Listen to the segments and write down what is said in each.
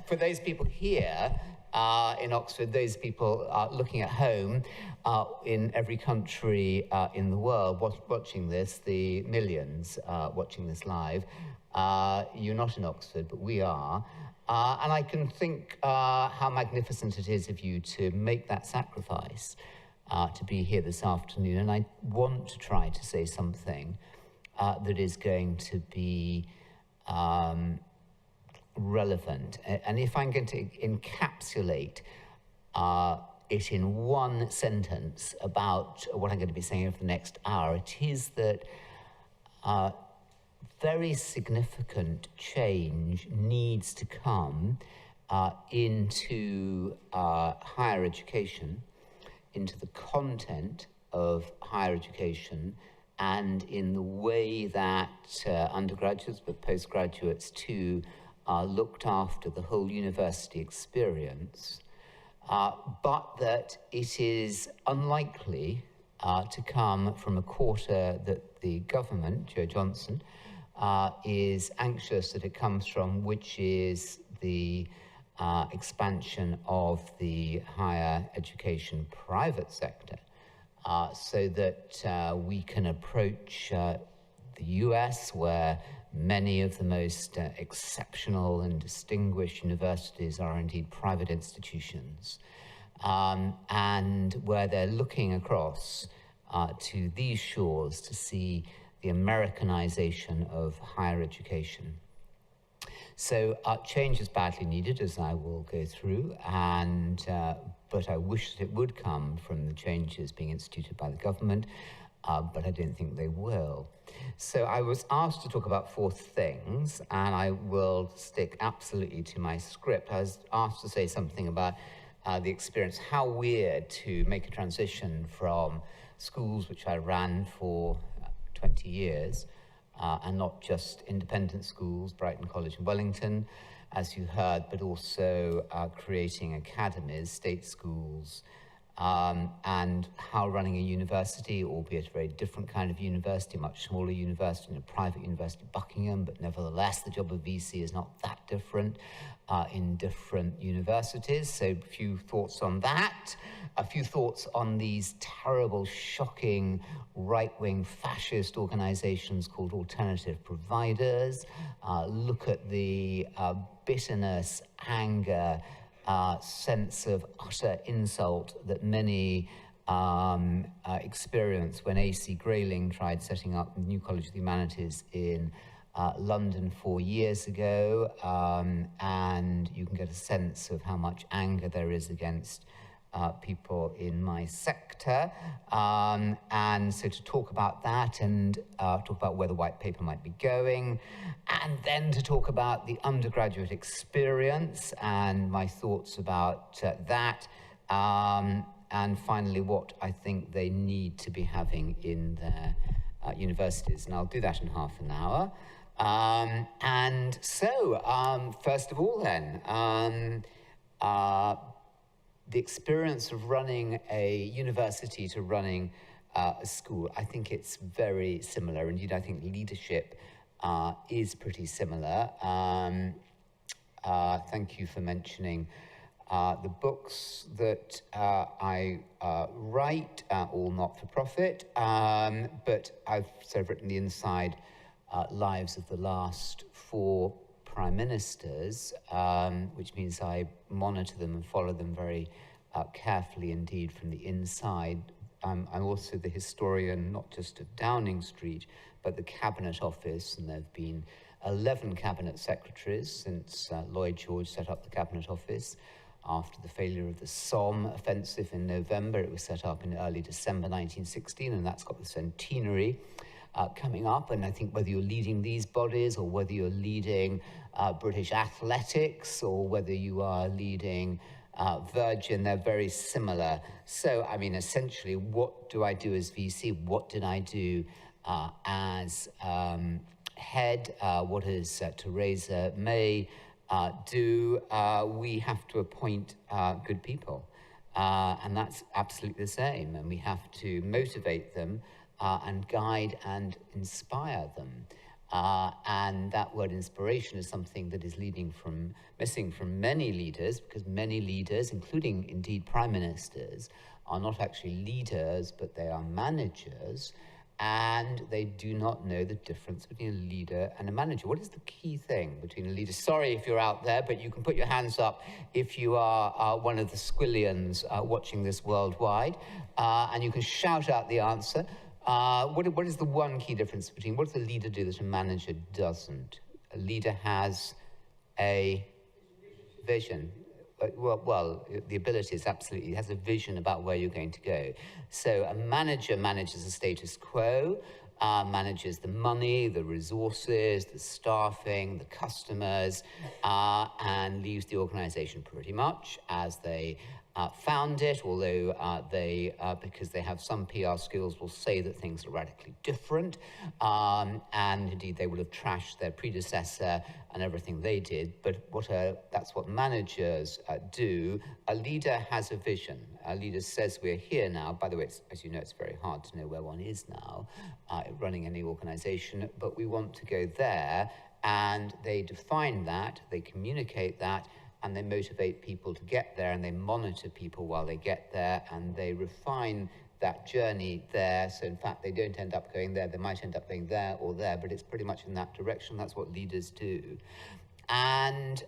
for those people here in Oxford, those people looking at home in every country in the world watching this, the millions watching this live, you're not in Oxford, but we are. And I can think how magnificent it is of you to make that sacrifice to be here this afternoon. And I want to try to say something that is going to be relevant. And if I'm going to encapsulate it in one sentence about what I'm going to be saying over the next hour, it is that very significant change needs to come into higher education, into the content of higher education, and in the way that undergraduates, but postgraduates too, are looked after, the whole university experience, but that it is unlikely to come from a quarter that the government, Joe Johnson, is anxious that it comes from, which is the expansion of the higher education private sector, so that we can approach the US, where many of the most exceptional and distinguished universities are indeed private institutions, and where they're looking across to these shores to see the Americanization of higher education. So change is badly needed, as I will go through, and but I wish that it would come from the changes being instituted by the government, but I don't think they will. So I was asked to talk about 4 things, and I will stick absolutely to my script. I was asked to say something about the experience, how weird to make a transition from schools which I ran for 20 years, and not just independent schools, Brighton College and Wellington, as you heard, but also creating academies, state schools, and how running a university, albeit a very different kind of university, much smaller university, a private university, Buckingham, but nevertheless the job of VC is not that different in different universities. So a few thoughts on that. A few thoughts on these terrible, shocking, right-wing fascist organizations called alternative providers. Look at the bitterness, anger, sense of utter insult that many experienced when A.C. Grayling tried setting up the New College of the Humanities in London 4 years ago, and you can get a sense of how much anger there is against people in my sector, and so to talk about that and talk about where the white paper might be going, and then to talk about the undergraduate experience and my thoughts about that, and finally what I think they need to be having in their universities, and I'll do that in half an hour. And so, first of all then, the experience of running a university to running a school, I think it's very similar. Indeed, I think leadership is pretty similar. Thank you for mentioning the books that I write, all not-for-profit, but I've sort of written the inside lives of the last 4 prime ministers, which means I monitor them and follow them very carefully indeed from the inside. I'm also the historian, not just of Downing Street, but the Cabinet Office, and there have been 11 Cabinet Secretaries since Lloyd George set up the Cabinet Office. After the failure of the Somme offensive in November, it was set up in early December 1916, and that's got the centenary coming up. And I think whether you're leading these bodies or whether you're leading British athletics or whether you are leading Virgin, they're very similar. So, I mean, essentially, what do I do as VC? What did I do as head? What does Theresa May do? We have to appoint good people. And that's absolutely the same. And we have to motivate them and guide and inspire them. And that word inspiration is something that is missing from many leaders, because many leaders, including indeed prime ministers, are not actually leaders, but they are managers, and they do not know the difference between a leader and a manager. What is the key thing between a leader? Sorry if you're out there, but you can put your hands up if you are one of the squillions watching this worldwide, and you can shout out the answer. What is the one key difference between what does a leader do that a manager doesn't? A leader has a vision. Well, the ability is absolutely, has a vision about where you're going to go. So a manager manages the status quo, manages the money, the resources, the staffing, the customers, and leaves the organization pretty much as they found it, although because they have some PR skills, will say that things are radically different, and indeed they will have trashed their predecessor and everything they did, but that's what managers do. A leader has a vision. A leader says we're here now. By the way, as you know, it's very hard to know where one is now running any organization, but we want to go there, and they define that, they communicate that, and they motivate people to get there, and they monitor people while they get there, and they refine that journey there. So in fact, they don't end up going there. They might end up going there or there, but it's pretty much in that direction. That's what leaders do. And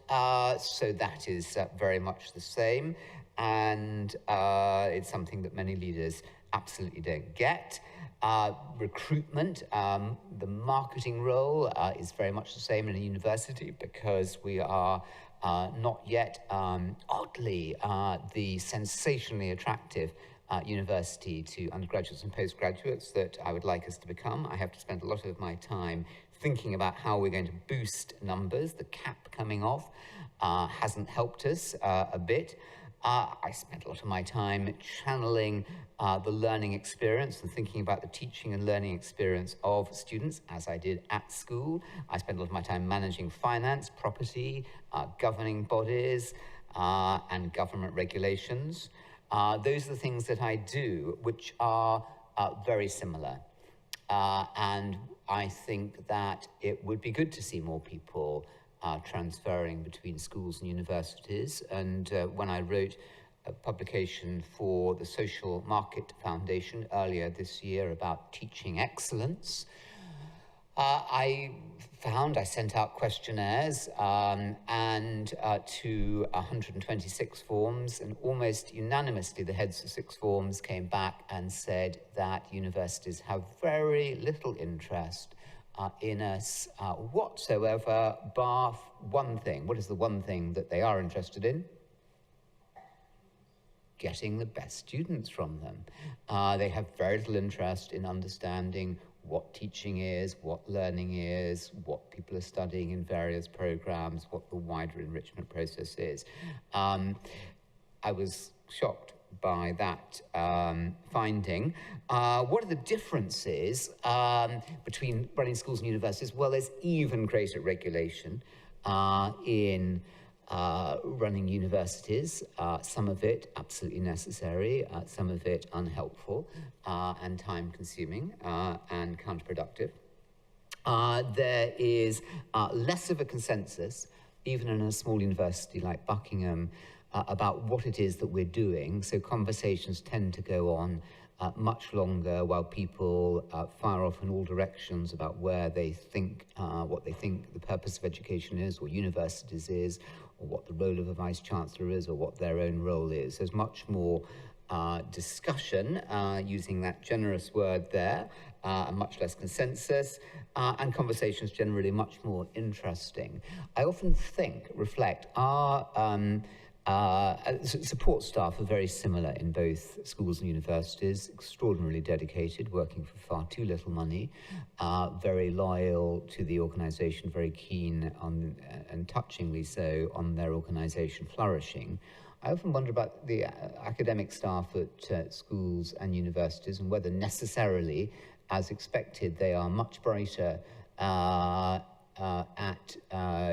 so that is very much the same. And it's something that many leaders absolutely don't get. Recruitment, the marketing role is very much the same in a university, because we are not yet, oddly, the sensationally attractive university to undergraduates and postgraduates that I would like us to become. I have to spend a lot of my time thinking about how we're going to boost numbers. The cap coming off hasn't helped us a bit. I spent a lot of my time channeling the learning experience and thinking about the teaching and learning experience of students, as I did at school. I spent a lot of my time managing finance, property, governing bodies, and government regulations. Those are the things that I do, which are very similar. And I think that it would be good to see more people transferring between schools and universities. And when I wrote a publication for the Social Market Foundation earlier this year about teaching excellence, I sent out questionnaires and to 126 forms, and almost unanimously the heads of 6 forms came back and said that universities have very little interest in us whatsoever, bar one thing. What is the one thing that they are interested in? Getting the best students from them. They have very little interest in understanding what teaching is, what learning is, what people are studying in various programs, what the wider enrichment process is. I was shocked by that finding. What are the differences between running schools and universities? Well, there's even greater regulation in running universities, some of it absolutely necessary, some of it unhelpful and time-consuming and counterproductive. There is less of a consensus, even in a small university like Buckingham, about what it is that we're doing. So conversations tend to go on much longer while people fire off in all directions about where they think, what they think the purpose of education is, or universities is, or what the role of a vice-chancellor is, or what their own role is. There's much more discussion, using that generous word there, and much less consensus, and conversations generally much more interesting. I often reflect, our support staff are very similar in both schools and universities, extraordinarily dedicated, working for far too little money, very loyal to the organisation, very keen on, and touchingly so, on their organisation flourishing. I often wonder about the academic staff at schools and universities, and whether necessarily, as expected, they are much brighter at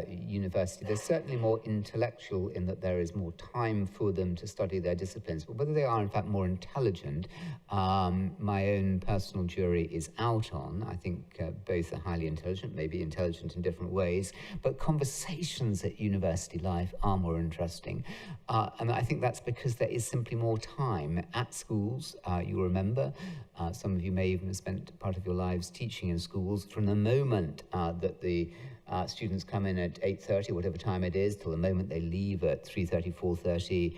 university. They're certainly more intellectual in that there is more time for them to study their disciplines, but whether they are in fact more intelligent, my own personal jury is out on. I think both are highly intelligent, maybe intelligent in different ways, but conversations at university life are more interesting. And I think that's because there is simply more time at schools. You'll remember, some of you may even have spent part of your lives teaching in schools. From the moment that the students come in at 8:30, whatever time it is, till the moment they leave at 3:30, 4:30,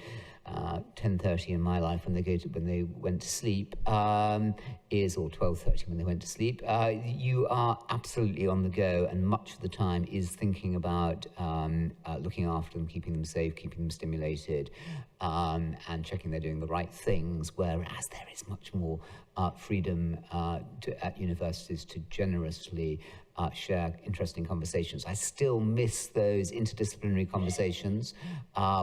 10:30 in my life when they went to sleep, or 12:30 when they went to sleep. You are absolutely on the go, and much of the time is thinking about looking after them, keeping them safe, keeping them stimulated, and checking they're doing the right things. Whereas there is much more freedom at universities to generously share interesting conversations. I still miss those interdisciplinary conversations,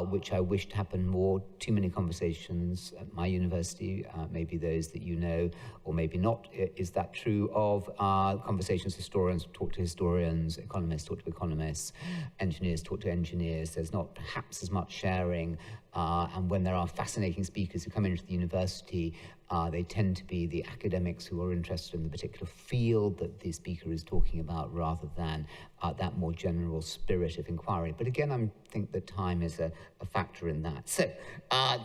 which I wished happened more. Too many conversations at my university, maybe those that you know, or maybe not. Is that true of conversations? Historians talk to historians, economists talk to economists, engineers talk to engineers. There's not perhaps as much sharing, and when there are fascinating speakers who come into the university, they tend to be the academics who are interested in the particular field that the speaker is talking about, rather than that more general spirit of inquiry. But again, I think that time is a factor in that. So,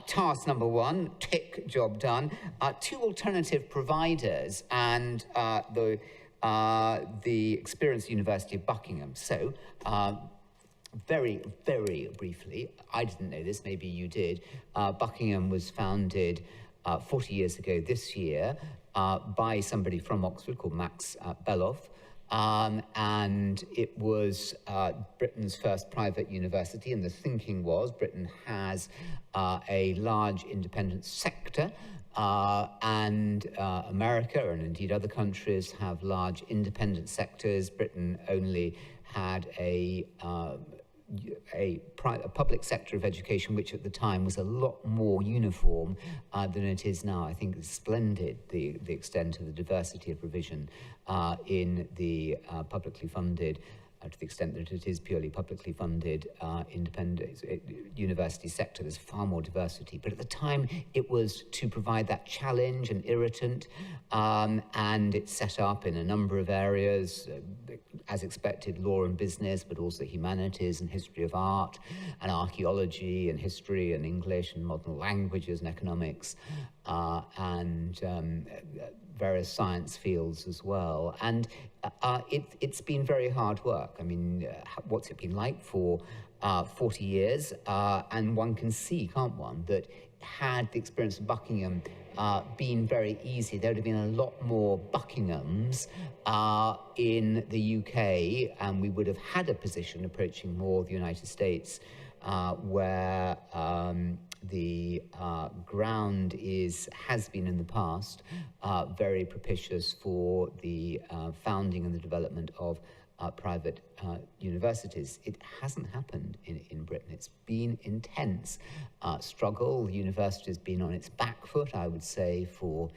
task number one, tick, job done. Two alternative providers and the Experience University of Buckingham. So, very, very briefly, I didn't know this, maybe you did. Buckingham was founded 40 years ago this year by somebody from Oxford called Max Beloff, and it was Britain's first private university, and the thinking was Britain has a large independent sector, and America, and indeed other countries, have large independent sectors. Britain only had a public sector of education, which at the time was a lot more uniform than it is now. I think it's splendid, the extent of the diversity of provision in the publicly funded, to the extent that it is purely publicly funded independent university sector. There's far more diversity. But at the time, it was to provide that challenge and irritant, and it's set up in a number of areas, as expected, law and business, but also humanities and history of art, and archaeology and history and English and modern languages and economics, and various science fields as well. And it's been very hard work. I mean, what's it been like for 40 years? And one can see, can't one, that had the Experience of Buckingham been very easy, there would have been a lot more Buckinghams in the UK, and we would have had a position approaching more the United States, where the ground has been in the past very propitious for the founding and the development of private universities. It hasn't happened in Britain. It's been intense struggle. The university's been on its back foot, I would say, for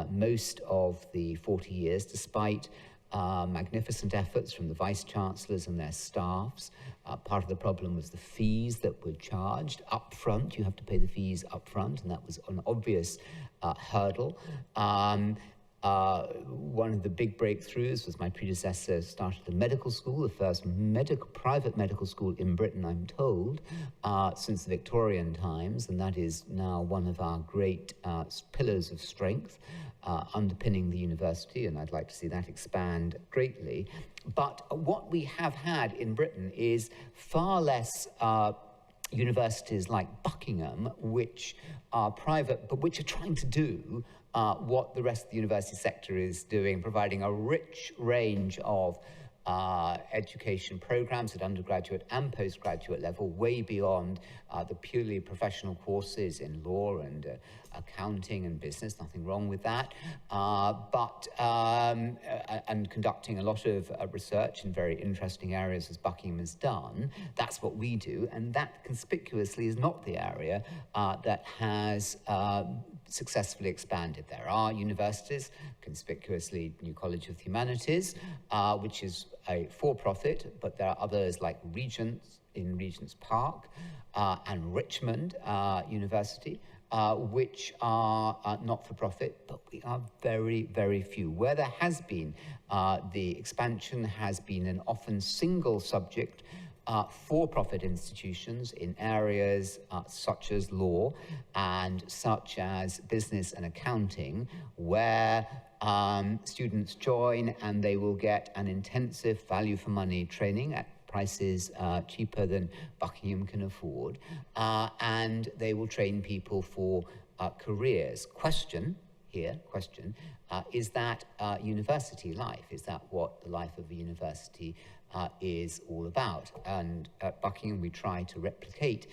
most of the 40 years, despite magnificent efforts from the vice-chancellors and their staffs. Part of the problem was the fees that were charged up front. You have to pay the fees up front, and that was an obvious hurdle. One of the big breakthroughs was my predecessor started a medical school, the first private medical school in Britain, I'm told, since the Victorian times, and that is now one of our great pillars of strength underpinning the university, and I'd like to see that expand greatly. But what we have had in Britain is far less universities like Buckingham, which are private, but which are trying to do what the rest of the university sector is doing, providing a rich range of education programs at undergraduate and postgraduate level, way beyond the purely professional courses in law and accounting and business. Nothing wrong with that, and conducting a lot of research in very interesting areas, as Buckingham has done. That's what we do, and that conspicuously is not the area that has successfully expanded. There are universities, conspicuously New College of Humanities, which is a for-profit, but there are others like Regents in Regent's Park and Richmond University, which are not-for-profit, but we are very, very few. Where there has been, the expansion has been an often single subject for-profit institutions in areas such as law and such as business and accounting, where students join and they will get an intensive value-for-money training at prices cheaper than Buckingham can afford, and they will train people for careers. Question, is that university life? Is that what the life of a university is all about? And at Buckingham, we try to replicate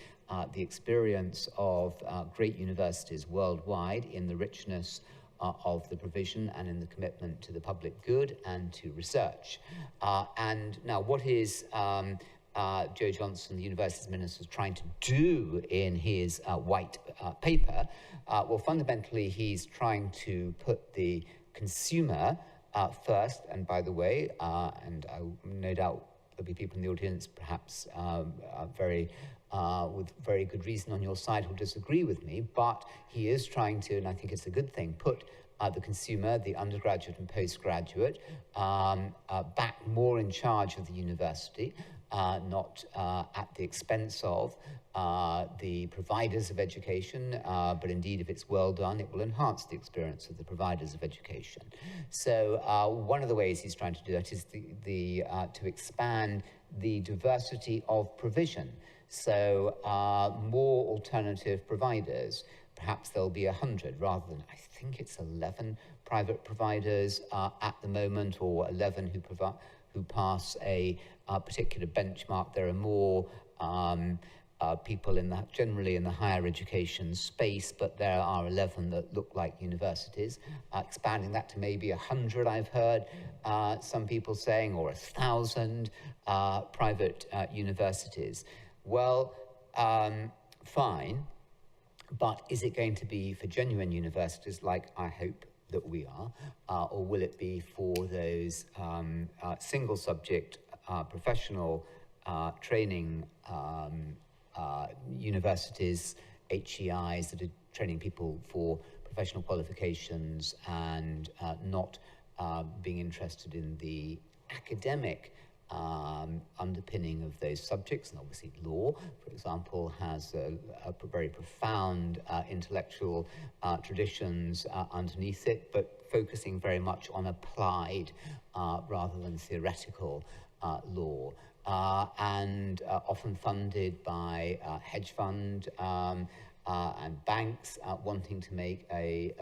the experience of great universities worldwide in the richness of the provision and in the commitment to the public good and to research. And now, what is Joe Johnson, the Universities Minister, trying to do in his white paper? Well, fundamentally, he's trying to put the consumer first. And by the way, and no doubt there'll be people in the audience, perhaps with very good reason on your side who'll disagree with me, but he is trying to, and I think it's a good thing, put the consumer, the undergraduate and postgraduate, back more in charge of the university, not at the expense of the providers of education, but indeed, if it's well done, it will enhance the experience of the providers of education. So one of the ways he's trying to do that is to expand the diversity of provision. So more alternative providers. Perhaps there'll be 100 rather than, I think it's 11 private providers at the moment, or 11 who pass a particular benchmark. There are more people generally in the higher education space, but there are 11 that look like universities. Expanding that to maybe 100, I've heard some people saying, or 1,000 private universities. Well, fine, but is it going to be for genuine universities like I hope that we are, or will it be for those single subject professional training universities, HEIs that are training people for professional qualifications and not being interested in the academic underpinning of those subjects? And obviously law, for example, has a very profound intellectual traditions underneath it, but focusing very much on applied rather than theoretical law, and often funded by hedge fund and banks wanting to make a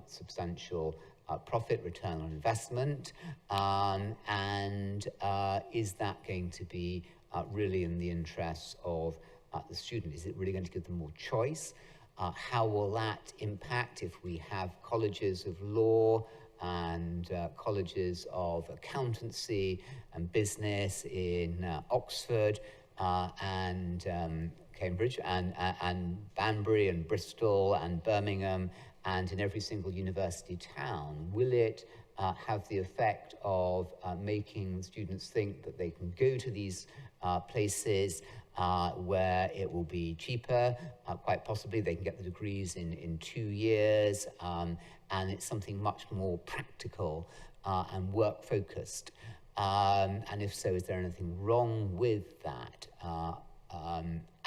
substantial profit, return on investment, and is that going to be really in the interests of the student? Is it really going to give them more choice? How will that impact if we have colleges of law and colleges of accountancy and business in Oxford and Cambridge and Banbury and Bristol and Birmingham, and in every single university town? Will it have the effect of making students think that they can go to these places where it will be cheaper? Quite possibly they can get the degrees in 2 years, and it's something much more practical and work-focused. And if so, is there anything wrong with that?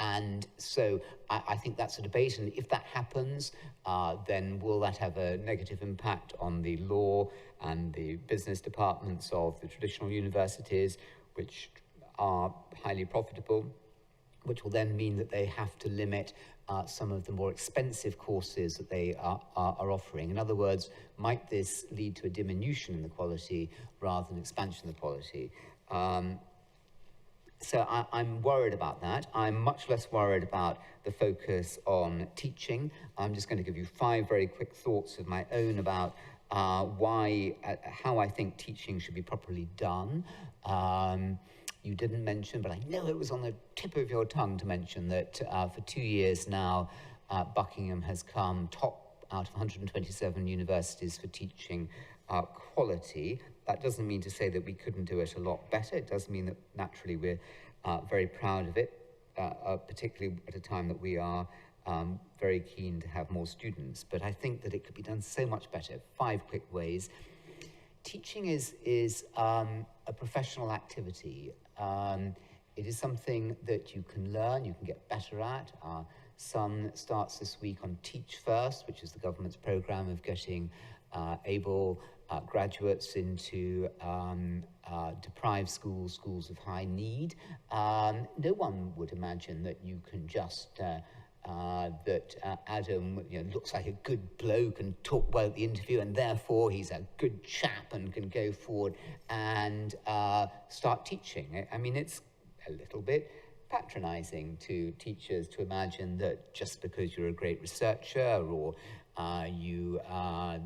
And so I think that's a debate, and if that happens, then will that have a negative impact on the law and the business departments of the traditional universities, which are highly profitable, which will then mean that they have to limit some of the more expensive courses that they are offering? In other words, might this lead to a diminution in the quality rather than expansion of the quality? So I'm worried about that. I'm much less worried about the focus on teaching. I'm just going to give you 5 very quick thoughts of my own about how I think teaching should be properly done. You didn't mention, but I know it was on the tip of your tongue to mention that for 2 years now, Buckingham has come top out of 127 universities for teaching quality. That doesn't mean to say that we couldn't do it a lot better. It does mean that naturally we're very proud of it, particularly at a time that we are very keen to have more students. But I think that it could be done so much better. 5 quick ways. Teaching is a professional activity. It is something that you can learn, you can get better at. Our son starts this week on Teach First, which is the government's programme of getting able graduates into deprived schools, schools of high need. No one would imagine that you can just Adam looks like a good bloke and talk well at the interview, and therefore he's a good chap and can go forward and start teaching. I mean, it's a little bit patronising to teachers to imagine that just because you're a great researcher or you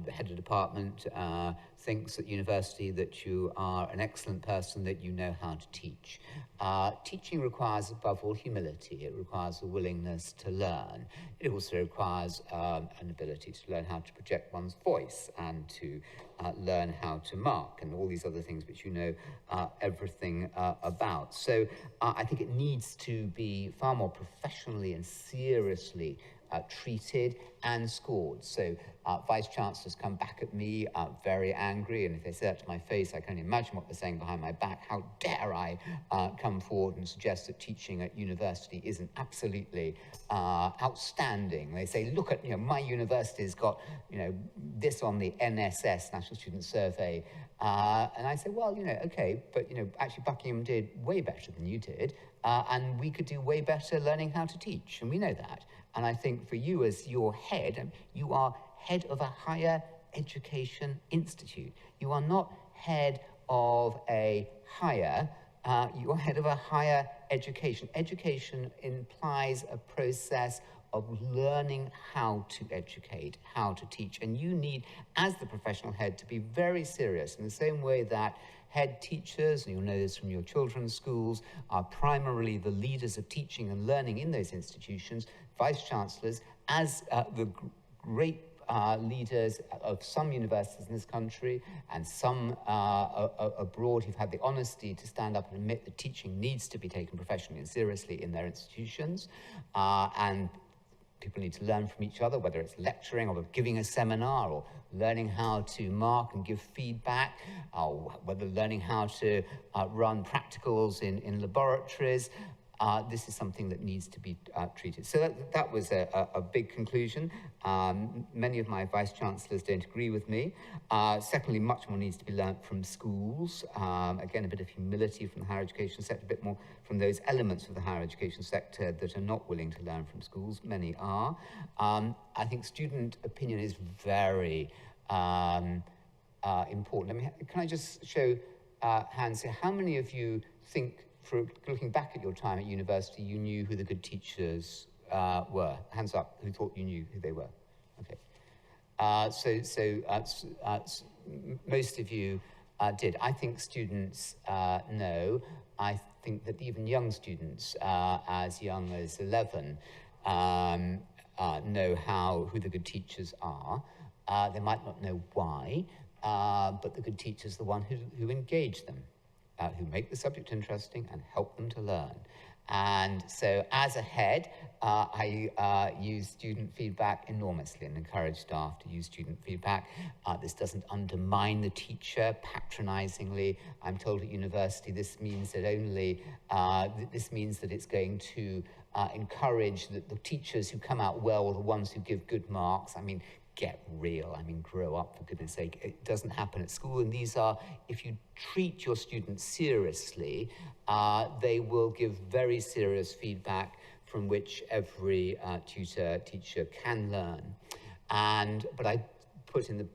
the head of department thinks at university that you are an excellent person, that you know how to teach. Teaching requires, above all, humility. It requires a willingness to learn. It also requires an ability to learn how to project one's voice and to learn how to mark and all these other things which you know everything about. So I think it needs to be far more professionally and seriously treated and scored. So vice-chancellors come back at me very angry, and if they say that to my face, I can only imagine what they're saying behind my back. How dare I come forward and suggest that teaching at university isn't absolutely outstanding. They say, look at, my university's got, this on the NSS, National Student Survey. And I say, well, okay, but, actually Buckingham did way better than you did, and we could do way better learning how to teach, and we know that. And I think for you as your head, you are head of a higher education institute. You are not head of a higher, you are head of a higher education. Education implies a process of learning how to educate, how to teach. And you need, as the professional head, to be very serious in the same way that head teachers, and you'll know this from your children's schools, are primarily the leaders of teaching and learning in those institutions. Vice-chancellors, as the great leaders of some universities in this country and some abroad who've had the honesty to stand up and admit that teaching needs to be taken professionally and seriously in their institutions, and people need to learn from each other, whether it's lecturing or giving a seminar or learning how to mark and give feedback, or whether learning how to run practicals in laboratories. This is something that needs to be treated. So that was a big conclusion. Many of my vice-chancellors don't agree with me. Secondly, much more needs to be learnt from schools. Again, a bit of humility from the higher education sector, a bit more from those elements of the higher education sector that are not willing to learn from schools. Many are. I think student opinion is very important. I mean, can I just show hands here? How many of you think, for looking back at your time at university, you knew who the good teachers were? Hands up, who thought you knew who they were? Okay. Most of you did. I think students know. I think that even young students, as young as 11, know who the good teachers are. They might not know why, but the good teachers are the one who engage them. Who make the subject interesting and help them to learn. And so as a head, I use student feedback enormously and encourage staff to use student feedback. This doesn't undermine the teacher patronizingly. I'm told at university this means that it's going to encourage the teachers who come out well are the ones who give good marks. I mean, get real. I mean, grow up, for goodness sake. It doesn't happen at school, and these are, if you treat your students seriously, they will give very serious feedback from which every teacher can learn. But I put in the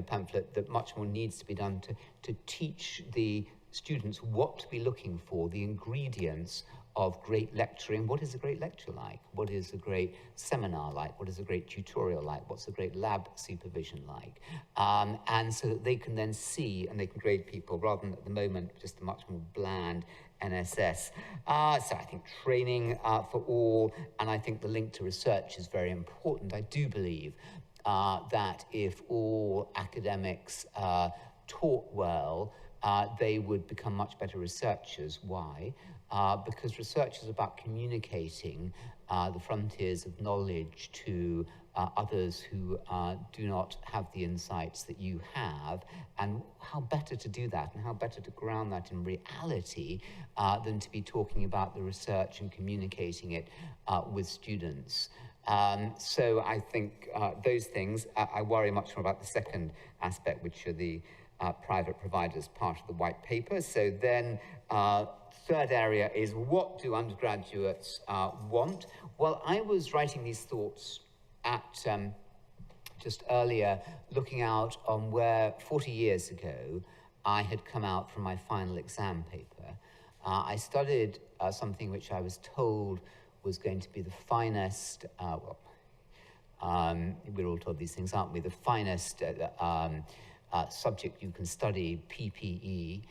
pamphlet that much more needs to be done to teach the students what to be looking for, the ingredients of great lecturing. What is a great lecture like? What is a great seminar like? What is a great tutorial like? What's a great lab supervision like? And so that they can then see and they can grade people rather than at the moment just a much more bland NSS. So I think training for all, and I think the link to research is very important. I do believe that if all academics taught well, they would become much better researchers. Why? Because research is about communicating the frontiers of knowledge to others who do not have the insights that you have, and how better to do that and how better to ground that in reality than to be talking about the research and communicating it with students. So I think those things, I worry much more about the second aspect, which are the private providers part of the white paper. So then third area is, what do undergraduates want? Well, I was writing these thoughts at just earlier, looking out on where 40 years ago I had come out from my final exam paper. I studied something which I was told was going to be the finest, we're all told these things, aren't we? The finest subject you can study, PPE,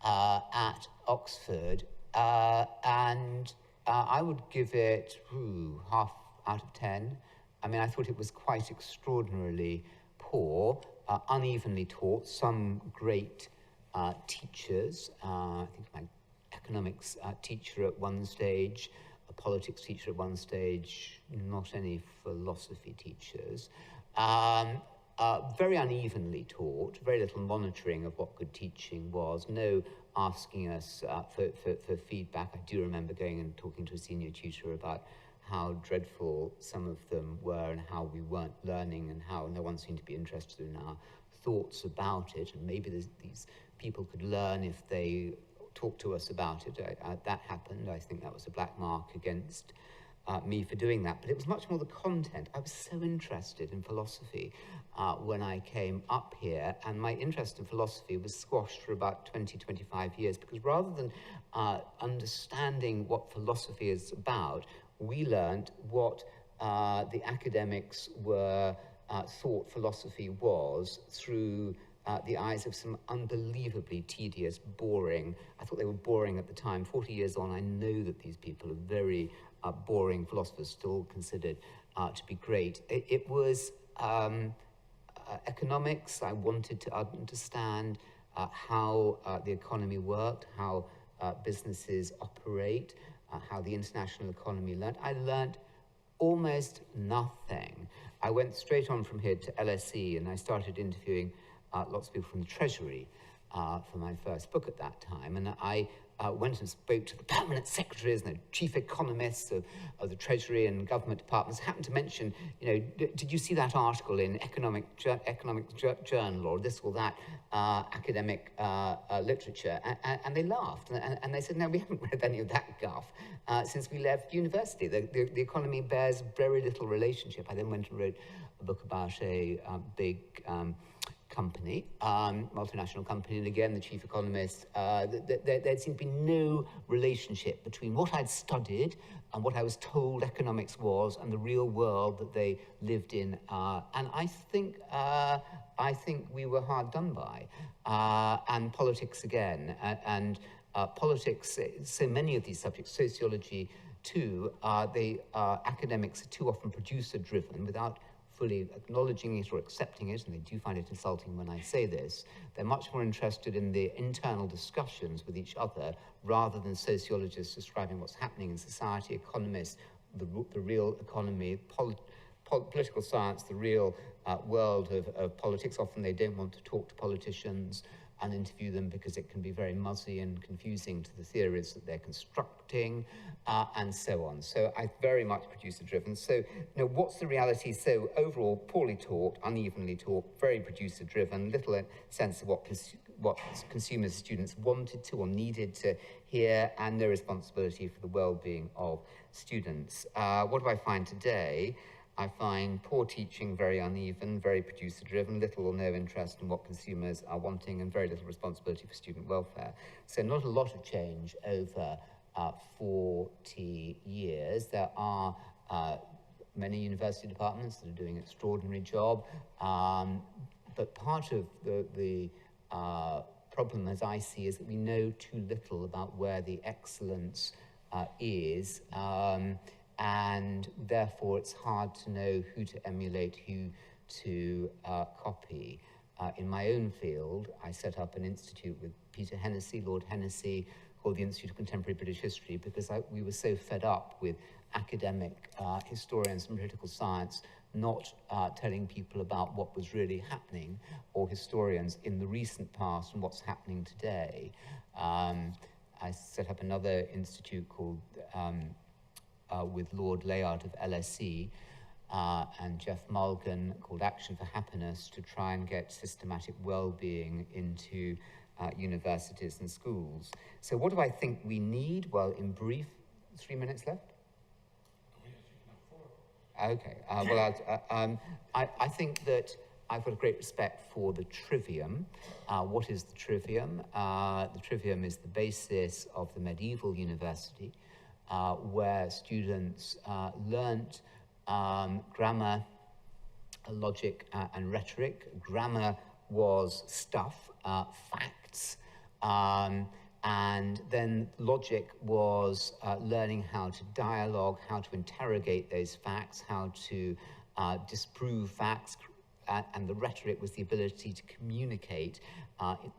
at Oxford, and I would give it half out of 10. I mean, I thought it was quite extraordinarily poor, unevenly taught, some great teachers. I think my economics teacher at one stage, a politics teacher at one stage, not any philosophy teachers. Very unevenly taught, very little monitoring of what good teaching was, no asking us for feedback. I do remember going and talking to a senior tutor about how dreadful some of them were and how we weren't learning and how no one seemed to be interested in our thoughts about it. And maybe these people could learn if they talked to us about it. That happened. I think that was a black mark against me for doing that. But it was much more the content. I was so interested in philosophy when I came up here, and my interest in philosophy was squashed for about 20, 25 years, because rather than understanding what philosophy is about, we learned what the academics were thought philosophy was through the eyes of some unbelievably tedious, boring, I thought they were boring at the time. 40 years on, I know that these people are very boring philosophers, still considered to be great. It was economics. I wanted to understand how the economy worked, how businesses operate, how the international economy learned. I learned almost nothing. I went straight on from here to LSE, and I started interviewing lots of people from the Treasury for my first book at that time. And I went and spoke to the permanent secretaries and the chief economists of the Treasury and government departments. Happened to mention, did you see that article in Economic Journal or this or that academic literature? And they laughed. And they said, no, we haven't read any of that guff since we left university. The economy bears very little relationship. I then went and wrote a book about a big company, multinational company, and again, the chief economist, there seemed to be no relationship between what I'd studied and what I was told economics was and the real world that they lived in. And I think we were hard done by. And politics again, and politics, so many of these subjects, sociology too, academics are too often producer-driven without fully acknowledging it or accepting it, and they do find it insulting when I say this. They're much more interested in the internal discussions with each other rather than sociologists describing what's happening in society, economists, the real economy, political science, the real world of politics. Often they don't want to talk to politicians and interview them because it can be very muzzy and confusing to the theories that they're constructing, and so on. So I very much producer-driven. So, what's the reality? So overall, poorly taught, unevenly taught, very producer-driven, little sense of what consumers, students wanted to or needed to hear, and no responsibility for the well-being of students. What do I find today? I find poor teaching very uneven, very producer-driven, little or no interest in what consumers are wanting, and very little responsibility for student welfare. So not a lot of change over 40 years. There are many university departments that are doing an extraordinary job, but part of the problem, as I see, is that we know too little about where the excellence is, and therefore it's hard to know who to emulate, who to copy. In my own field, I set up an institute with Peter Hennessy, Lord Hennessy, called the Institute of Contemporary British History, because we were so fed up with academic historians and political science not telling people about what was really happening, or historians in the recent past and what's happening today. I set up another institute called, with Lord Layard of LSE, and Jeff Mulgan, called Action for Happiness, to try and get systematic well-being into universities and schools. So what do I think we need? Well, in brief, 3 minutes left? Okay, well, I think that I've got a great respect for the trivium. What is the trivium? The trivium is the basis of the medieval university, where students learnt grammar, logic, and rhetoric. Grammar was stuff, facts, and then logic was learning how to dialogue, how to interrogate those facts, how to disprove facts, and the rhetoric was the ability to communicate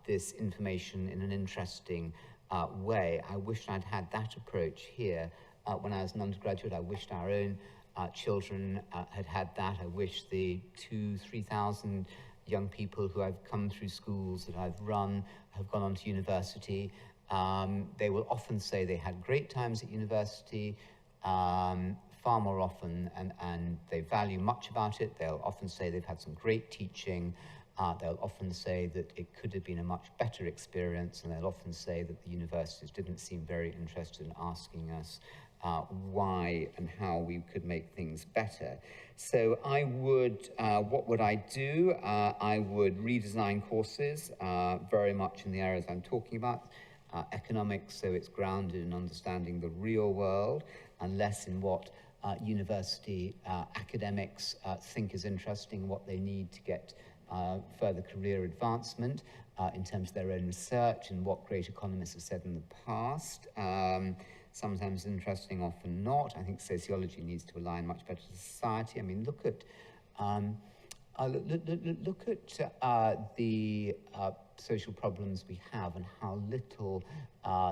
this information in an interesting way. I wish I'd had that approach here when I was an undergraduate. I wished our own children had had that. I wish the 2,000-3,000 young people who I've come through schools that I've run have gone on to university. They will often say they had great times at university, far more often, and they value much about it. They'll often say they've had some great teaching. They'll often say that it could have been a much better experience, and they'll often say that the universities didn't seem very interested in asking us why and how we could make things better. So I would, what would I do? I would redesign courses very much in the areas I'm talking about. Economics, so it's grounded in understanding the real world, and less in what university academics think is interesting, what they need to get further career advancement in terms of their own research and what great economists have said in the past. Sometimes interesting, often not. I think sociology needs to align much better to society. I mean, look at the social problems we have and how little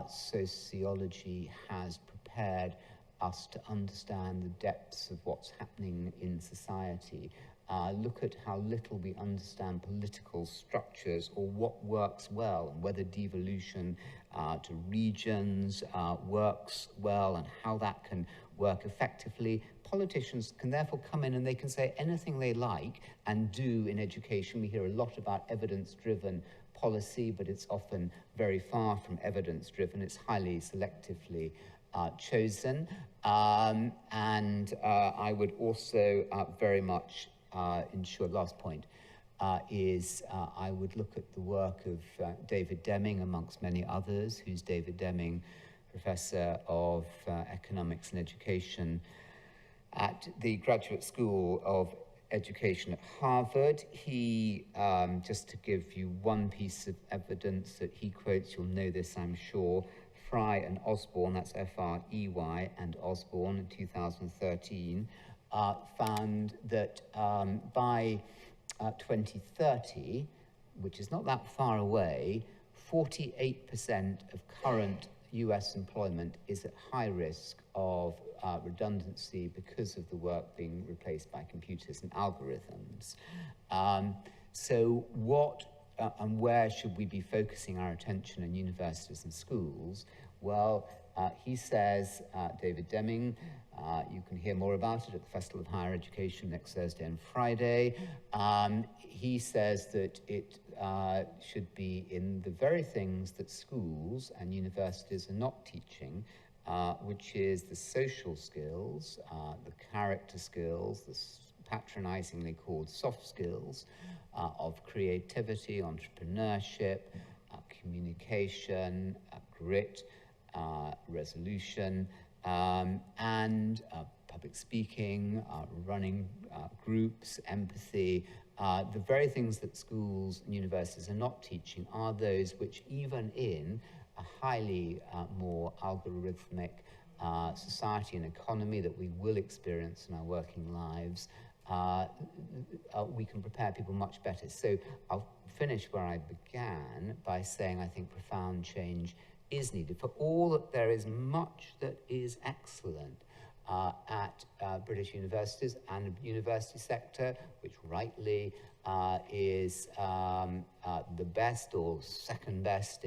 sociology has prepared us to understand the depths of what's happening in society. Look at how little we understand political structures or what works well, and whether devolution to regions works well, and how that can work effectively. Politicians can therefore come in and they can say anything they like and do in education. We hear a lot about evidence-driven policy, but it's often very far from evidence-driven. It's highly selectively chosen. And I would also very much ensure, last point, is I would look at the work of David Deming, amongst many others. Who's David Deming? Professor of Economics and Education at the Graduate School of Education at Harvard. He, just to give you one piece of evidence that he quotes, you'll know this, I'm sure, Fry and Osborne, that's F-R-E-Y, and Osborne in 2013, found that by 2030, which is not that far away, 48% of current US employment is at high risk of redundancy because of the work being replaced by computers and algorithms. So what and where should we be focusing our attention in universities and schools? Well, he says, David Deming, you can hear more about it at the Festival of Higher Education next Thursday and Friday. He says that it should be in the very things that schools and universities are not teaching, which is the social skills, the character skills, the patronizingly called soft skills of creativity, entrepreneurship, communication, grit, resolution, and public speaking, running groups, empathy. The very things that schools and universities are not teaching are those which, even in a highly more algorithmic society and economy that we will experience in our working lives, we can prepare people much better. So I'll finish where I began by saying I think profound change is needed. For all that there is much that is excellent at British universities and the university sector, which rightly is the best or second best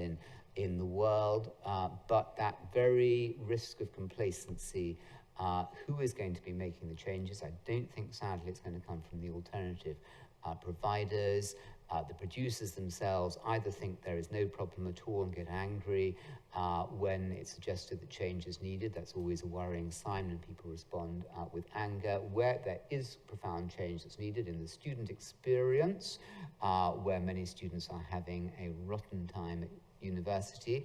in the world, but that very risk of complacency, who is going to be making the changes? I don't think, sadly, it's going to come from the alternative providers. The producers themselves either think there is no problem at all and get angry when it's suggested that change is needed. That's always a worrying sign when people respond with anger. Where there is profound change that's needed in the student experience, where many students are having a rotten time at university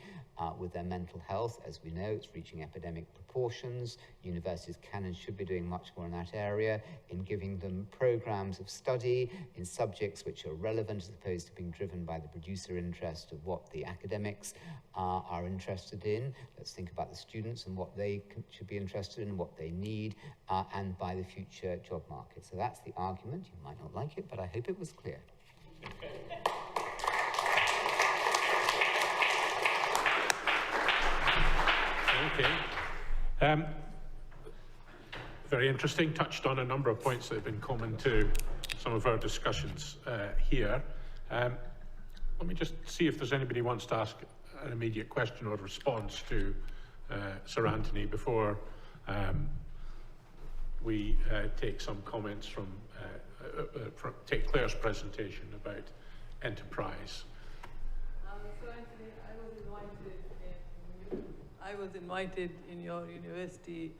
with their mental health. As we know, it's reaching epidemic proportions. Universities can and should be doing much more in that area, in giving them programs of study in subjects which are relevant as opposed to being driven by the producer interest of what the academics are interested in. Let's think about the students and what they should be interested in, what they need, and by the future job market. So that's the argument. You might not like it, but I hope it was clear. Okay. Very interesting. Touched on a number of points that have been common to some of our discussions here. Let me just see if there's anybody who wants to ask an immediate question or response to Sir Anthony before we take some comments from take Claire's presentation about enterprise. So Anthony, I was invited in your university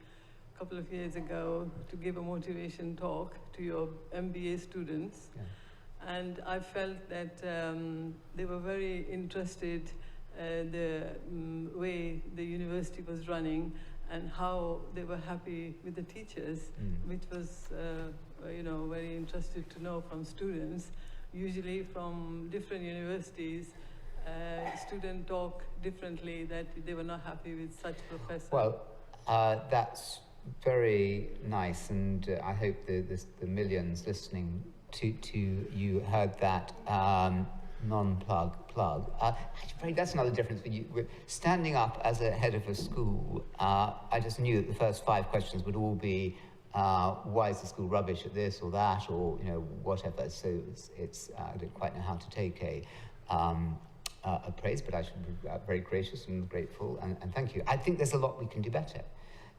a couple of years ago to give a motivation talk to your MBA students. Yeah. And I felt that they were very interested the way the university was running and how they were happy with the teachers, which was, very interested to know from students. Usually from different universities, students talk differently, that they were not happy with such professors. Well, that's very nice, and I hope the millions listening to you heard that non-plug plug. Actually, that's another difference for you. Standing up as a head of a school, I just knew that the first 5 questions would all be, why is the school rubbish at this or that, or whatever. So it's I don't quite know how to take a praise, but I should be very gracious and grateful, and thank you. I think there's a lot we can do better,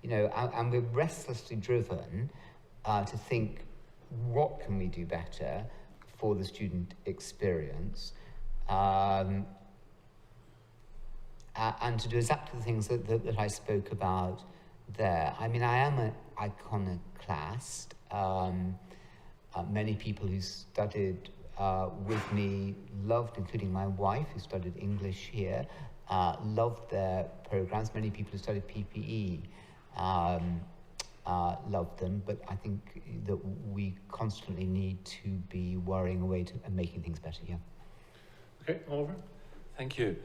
and we're restlessly driven to think, what can we do better for the student experience, and to do exactly the things that I spoke about there. I mean, I am an iconoclast. Many people who studied with me loved, including my wife, who studied English here, loved their programs. Many people who studied PPE loved them, but I think that we constantly need to be worrying away and making things better here. Okay, Oliver? Thank you.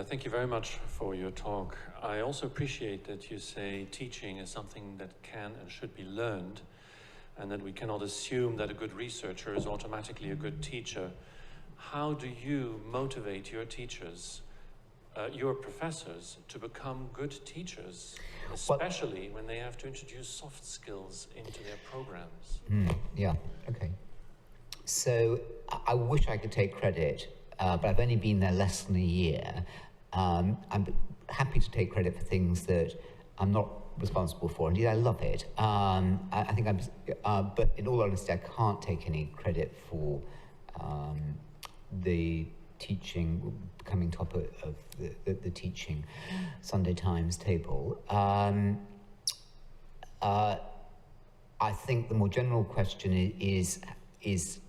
Thank you very much for your talk. I also appreciate that you say teaching is something that can and should be learned, and that we cannot assume that a good researcher is automatically a good teacher. How do you motivate your teachers, your professors, to become good teachers, especially when they have to introduce soft skills into their programs? Yeah, okay. So I wish I could take credit, but I've only been there less than a year. I'm happy to take credit for things that I'm not responsible for. Indeed, I love it. I think but in all honesty, I can't take any credit for the teaching, becoming top of the teaching Sunday Times table. I think the more general question is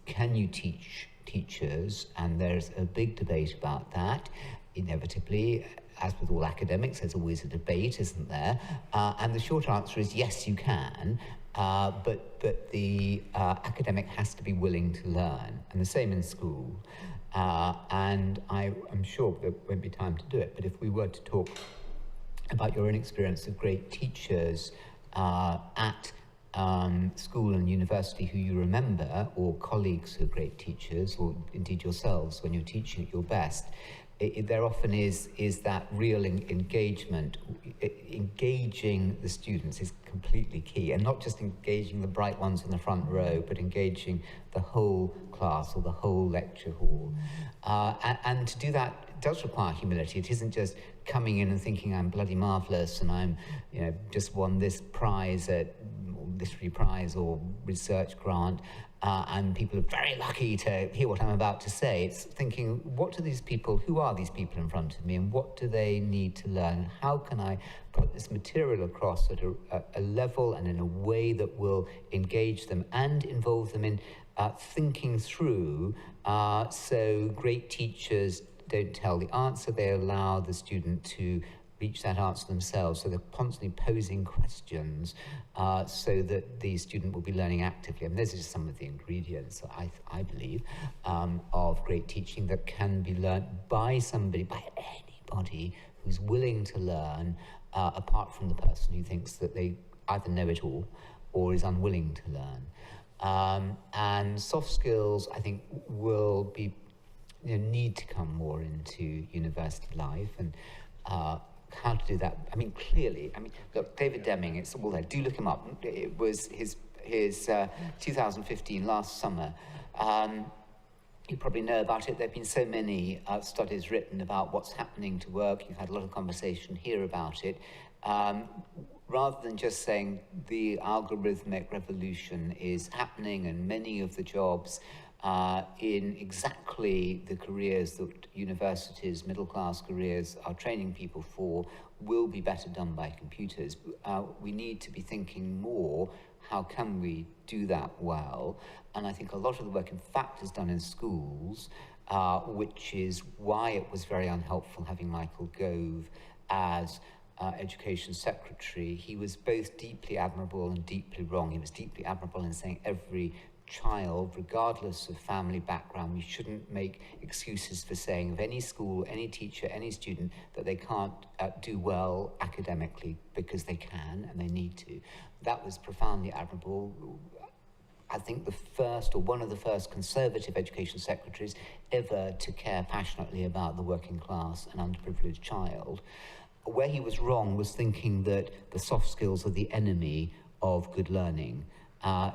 can you teach teachers? And there's a big debate about that, inevitably, as with all academics, there's always a debate, isn't there? And the short answer is yes, you can, but the academic has to be willing to learn, and the same in school. And I'm sure there won't be time to do it, but if we were to talk about your own experience of great teachers at school and university who you remember, or colleagues who are great teachers, or indeed yourselves when you're teaching at your best, there often is that real engagement. Engaging the students is completely key, and not just engaging the bright ones in the front row, but engaging the whole class or the whole lecture hall. And to do that does require humility. It isn't just coming in and thinking I'm bloody marvellous and I'm, just won this prize at literary prize or research grant, and people are very lucky to hear what I'm about to say. It's thinking, who are these people in front of me, and what do they need to learn? How can I put this material across at a level and in a way that will engage them and involve them in thinking through, so great teachers don't tell the answer, they allow the student to reach that answer themselves. So they're constantly posing questions so that the student will be learning actively. I mean, those are just some of the ingredients, I believe, of great teaching that can be learnt by anybody who's willing to learn, apart from the person who thinks that they either know it all or is unwilling to learn. And soft skills, I think, will be need to come more into university life, and how to do that. I mean, clearly, look, David Deming, it's all there. Do look him up. It was his 2015 last summer. You probably know about it. There have been so many studies written about what's happening to work. You've had a lot of conversation here about it. Rather than just saying the algorithmic revolution is happening and many of the jobs in exactly the careers that universities, middle-class careers, are training people for will be better done by computers. We need to be thinking more, how can we do that well? And I think a lot of the work, in fact, is done in schools, which is why it was very unhelpful having Michael Gove as Education Secretary. He was both deeply admirable and deeply wrong. He was deeply admirable in saying every child, regardless of family background, we shouldn't make excuses for saying of any school, any teacher, any student that they can't do well academically, because they can and they need to. That was profoundly admirable. I think the first, or one of the first, Conservative education secretaries ever to care passionately about the working class and underprivileged child. Where he was wrong was thinking that the soft skills are the enemy of good learning.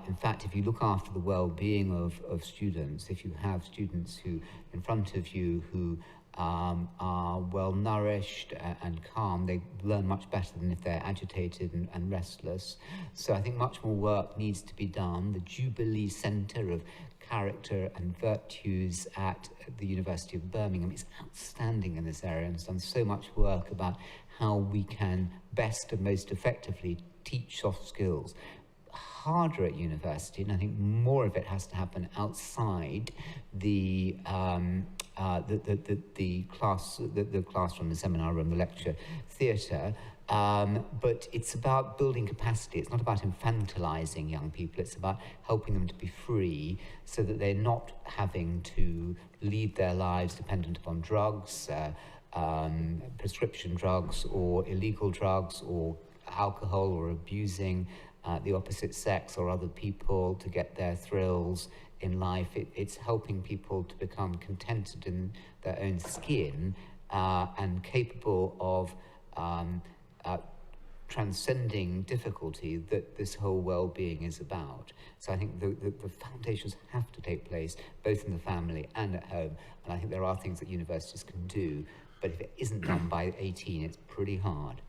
In fact, if you look after the well-being of students, if you have students who in front of you who are well-nourished and calm, they learn much better than if they're agitated and restless. So I think much more work needs to be done. The Jubilee Centre of Character and Virtues at the University of Birmingham is outstanding in this area and has done so much work about how we can best and most effectively teach soft skills. Harder at university, and I think more of it has to happen outside the classroom, the seminar room, the lecture theatre. But it's about building capacity. It's not about infantilizing young people. It's about helping them to be free so that they're not having to lead their lives dependent upon drugs, prescription drugs, or illegal drugs, or alcohol, or abusing the opposite sex or other people to get their thrills in life. It's helping people to become contented in their own skin and capable of transcending difficulty that this whole well-being is about. So I think the foundations have to take place both in the family and at home, and I think there are things that universities can do, but if it isn't done by 18, it's pretty hard.